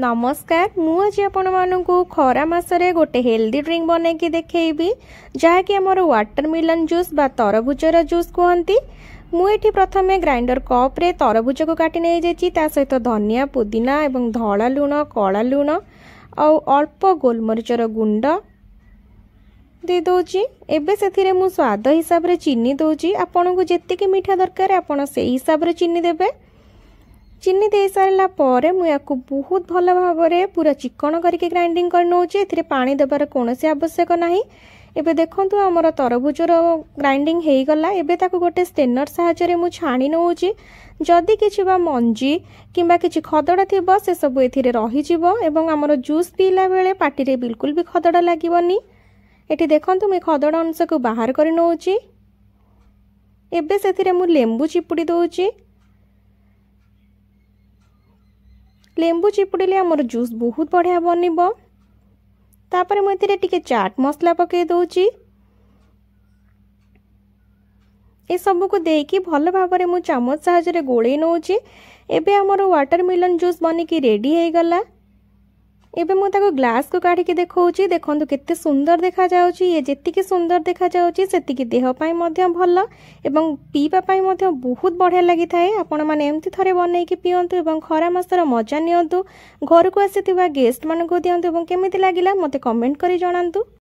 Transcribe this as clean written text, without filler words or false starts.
नमस्कार मु आज आपको खरा मसरे गोटे हेल्दी ड्रिंक बन के देखी जहाँकि आमर वाटरमेलन जूस बा तरबुजर जूस कहती। मुझे प्रथम ग्राइंडर कप रे तरबुज को काटी नहीं जाइए सहित धनिया पुदीना एवं धला लुण कला लुण आउ अल्प गोलमरिचर गुंड दे दौची। एबे से मु स्वाद हिसाब रे चीनी दौची। आपन को जेतिकी मीठा दरकार आपन से हिसाब रे चीनी देबे। चीनी दे सारा पर मुझे बहुत भल भाव पूरा चिकन करके ग्राइंडिंग कर नौचे। एथिरे पानी देबार कोनोसी आवश्यक नाही। एबे देखंतु हमर तरबुजर ग्राइंडिंग हेई गला। एबे ताको गोटे स्टेनर सहायता मु छाणी नौची। जदि किछि बा मंजी किंबा किछि खदड़ा थिबो से सब एथिरे रही जिवो एवं हमर जूस पीला बेले पाटी रे बिल्कुल भी खदड़ा लागिवनी। एठी देखंतु मैं खदड़ा अंश को बाहर कर नौची। एबे सेथिरे मु लेंबू चिपुड़ी दौची। लेंबू चिपुड़िले आमर जूस बहुत बढ़िया बनब। तापर मुझे टिके चाट मसला पकई दौची। ए सब को देकी भल भाव में मु चामच साहाय्य गोले नौची। एबे आमर वाटरमेलन जूस बनिकी रेडी हो गला। एबे मु ताको ग्लास को काढ़ी के देखौची। देखंतु केते सुंदर देखा जाउची। ये जेतिकी सुंदर देखा जाउची सेतिकी देह पाई मध्य भल एवं पीवा पाई मध्य बहुत बढ़िया लागि थाए। आपण माने एमती थरे बनै कि पियंतु एवं खरा मासर मजा नियंतु। घर को आसीथिबा गेस्ट मान को दियंतु एवं केमिति लागिला मते कमेंट करी जणांतु।